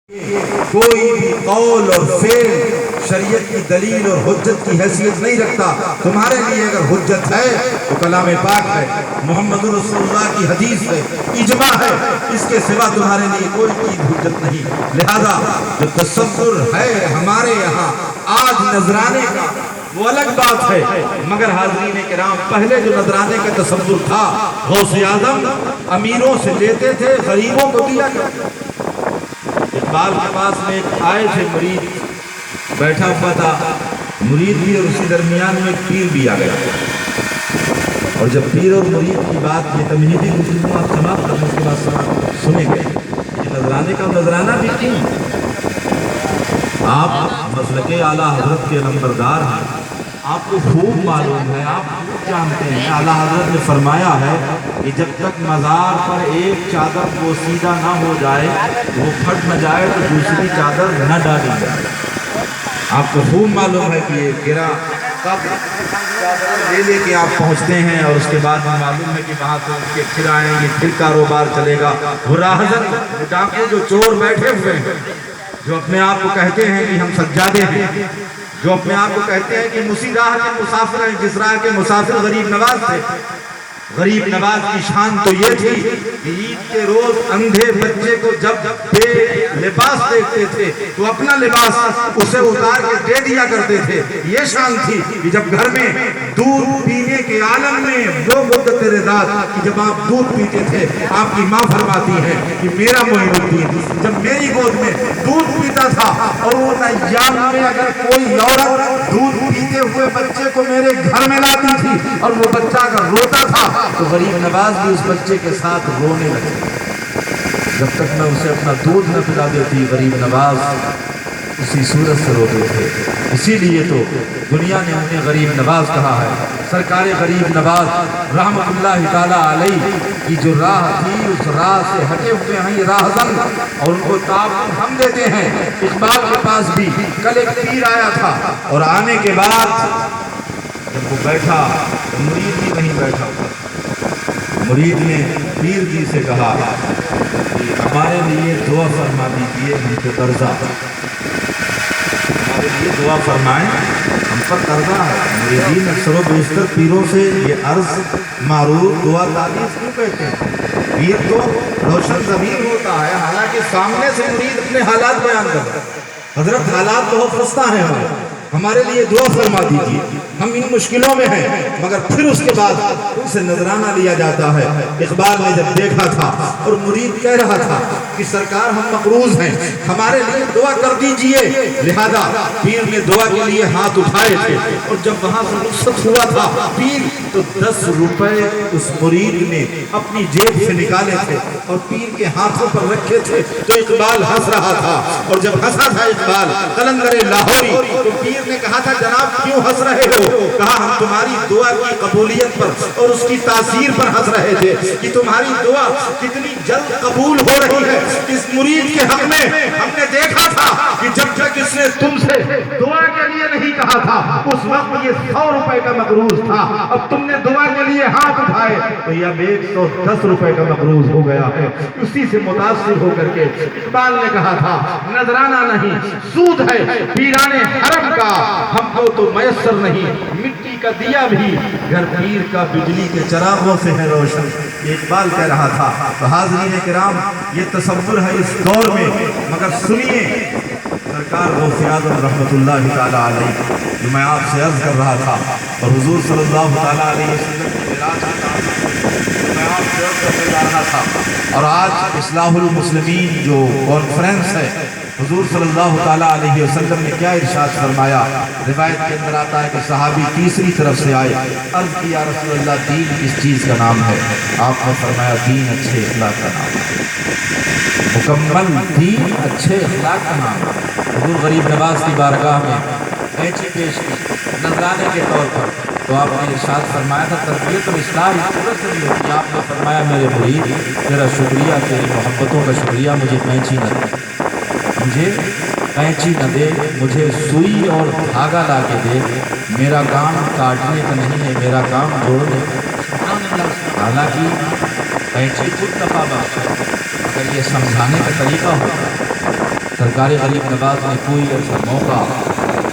کوئی بھی قول اور فعل شریعت کی دلیل اور حجت کی حیثیت نہیں رکھتا۔ تمہارے لیے اگر حجت ہے تو کلام پاک ہے، محمد رسول اللہ کی حدیث ہے، اجماع ہے، اس کے سوا تمہارے لیے کوئی چیز حجت نہیں۔ لہذا جو تصور ہے ہمارے یہاں آج نذرانے کا وہ الگ بات ہے، مگر حاضرین کرام پہلے جو نذرانے کا تصور تھا، غوث اعظم امیروں سے لیتے تھے، غریبوں کو دیا کرتے۔ اقبال کے پاس میں ایک آئے تھے مرید، بیٹھا ہوا تھا مرید بھی، اور اسی درمیان میں ایک پیر بھی آ گیا، اور جب پیر اور مرید کی بات یہ تمہیدی گفتگو آپ سماعت کرنے کے بعد سنے گئے کہ نذرانے کا نذرانہ بھی کیوں؟ آپ مسلک اعلیٰ حضرت کے نمبردار ہیں، آپ کو خوب معلوم ہے، آپ خوب جانتے ہیں، اعلیٰ حضرت نے فرمایا ہے کہ جب تک مزار پر ایک چادر بوسیدہ نہ ہو جائے، وہ پھٹ نہ جائے تو دوسری چادر نہ ڈالی جائے۔ آپ کو خوب معلوم ہے کہ یہ گرا کب لے لے کے آپ پہنچتے ہیں، اور اس کے بعد معلوم ہے کہ وہاں سے کے پھر آئیں گے، پھر کاروبار چلے گا۔ وہ راہزن ڈاکو جو چور بیٹھے ہوئے ہیں، جو اپنے آپ کو کہتے ہیں کہ ہم سجادے ہیں، جو اپنے آپ کو کہتے ہیں کہ اسی راہ کے مسافر ہیں جس راہ کے مسافر غریب نواز تھے۔ غریب نواز کی شان تو یہ تھی کہ عید کے روز اندھے بچے کو جب بے لباس دیکھتے تھے تو اپنا لباس اسے اتار کے دے دیا کرتے تھے۔ یہ شان تھی کہ جب گھر میں دودھ پینے کے عالم میں وہ مدت رضات کہ جب آپ دودھ پیتے تھے، آپ کی ماں فرماتی ہے کہ میرا معین الدین جب میری گود میں دودھ پیتا تھا، اور وہ ایام میں اگر کوئی عورت دودھ پیتے ہوئے بچے کو میرے گھر میں لاتی تھی اور وہ بچہ اگر روتا تھا تو غریب نواز بھی اس بچے کے ساتھ رونے لگے، جب تک میں اسے اپنا دودھ نہ پلا دیتی غریب نواز اسی صورت سے روتے تھے۔ اسی لیے تو دنیا نے انہیں غریب نواز کہا ہے۔ سرکار غریب نواز رحمت اللہ تعالیٰ علیہ کی جو راہ تھی، اس راہ سے ہٹے ہوئے ہیں یہ راہزن، اور ان کو تعاون ہم دیتے ہیں۔ اقبال کے پاس بھی کل ایک پیر آیا تھا، اور آنے کے بعد جب وہ بیٹھا تو مرید بھی وہیں بیٹھا ہوا۔ مرید نے پیر جی سے کہا کہ ہمارے لیے دعا فرما دیجیے، ہم پہ قرضہ، ہمارے لیے دعا فرمائیں، ہم پر قرضہ ہے۔ مریدین اکثر و بیشتر پیروں سے یہ عرض معروف دعا تعریف کیوں کہتے ہیں؟ پیر تو روشن ضمیر ہوتا ہے، حالانکہ سامنے سے مرید اپنے حالات بیان کرتا ہے۔ حضرت حالات بہت خستہ ہیں ہمارے لیے دعا فرما دیجیے، ہم ان مشکلوں میں ہیں، مگر پھر اس کے بعد ان سے نذرانہ لیا جاتا ہے۔ اقبال نے جب دیکھا تھا اور مرید کہہ رہا تھا کہ سرکار ہم مقروض ہیں، ہمارے لیے دعا کر دیجئے، لہذا پیر نے دعا کے لیے ہاتھ اٹھائے تھے، اور جب وہاں سے رخصت ہوا تھا پیر تو 10 روپے اس مرید نے اپنی جیب سے نکالے تھے اور پیر کے ہاتھوں پر رکھے تھے، تو اقبال ہنس رہا تھا، اور جب ہنسا تھا اقبال قلندر لاہوری تو پیر نے کہا تھا جناب کیوں ہنس رہے ہو؟ کہا ہم تمہاری دعا کی قبولیت پر اور اس کی تاثیر پر ہنس رہے تھے کہ تمہاری دعا کتنی جلد قبول ہو رہی ہے۔ اس مرید کے حق میں ہم نے دیکھا تھا کہ جب تک اس نے تم سے دعا کے لیے نہیں کہا تھا اس وقت یہ 100 روپے کا مقروض تھا، اب تم نے دعا کے لیے ہاتھ اٹھائے تو یہ اب 110 روپے کا مقروض ہو گیا ہے۔ اسی سے متاثر ہو کر کے اقبال نے کہا تھا نذرانہ نہیں سود ہے پیرانے حرم کا، ہم کو تو میسر نہیں مٹی کا دیا بھی، گھر پیر کا بجلی کے چراغوں سے ہے روشن۔ یہ اقبال کہہ رہا تھا۔ تو حاضرین کرام یہ تصور ہے اس دور میں، مگر سنیے سرکار غوث اعظم رحمت اللہ تعالیٰ علیہ جو میں آپ سے عرض کر رہا تھا، اور حضور صلی اللہ تعالیٰ علیہ وسلم کی معراج کا میں آپ سے عرض کرنے جا رہا تھا، اور آج اصلاح المسلمین جو کانفرنس ہے، حضور صلی اللہ تعالیٰ علیہ وسلم نے کیا ارشاد فرمایا؟ روایت کے اندر آتا ہے کہ صحابی تیسری طرف سے آئے، عرض کی یا رسول اللہ دین کس چیز کا نام ہے؟ آپ نے فرمایا دین اچھے اخلاق کا نام ہے، مکمل دین اچھے اخلاق کا نام ہے۔ حضور غریب نواز کی بارگاہ میں قینچی پیش کی نذرانے کے طور پر، تو آپ نے ارشاد فرمایا تھا تربیت اور اصلاح اس صورت سے نہیں ہوتی۔ آپ نے فرمایا میرے مرید تیرا شکریہ، تیری محبتوں کا شکریہ، مجھے قینچی نہ دے، مجھے قینچی نہ دے، مجھے سوئی اور دھاگا لا کے دے، میرا کام کاٹنے کا نہیں ہے، میرا کام جوڑنے کا۔ حالانکہ قینچی خود نفع بخش ہے، اگر یہ سمجھانے کا طریقہ ہوتا سرکار غریب نواز نے کوئی ایسا موقع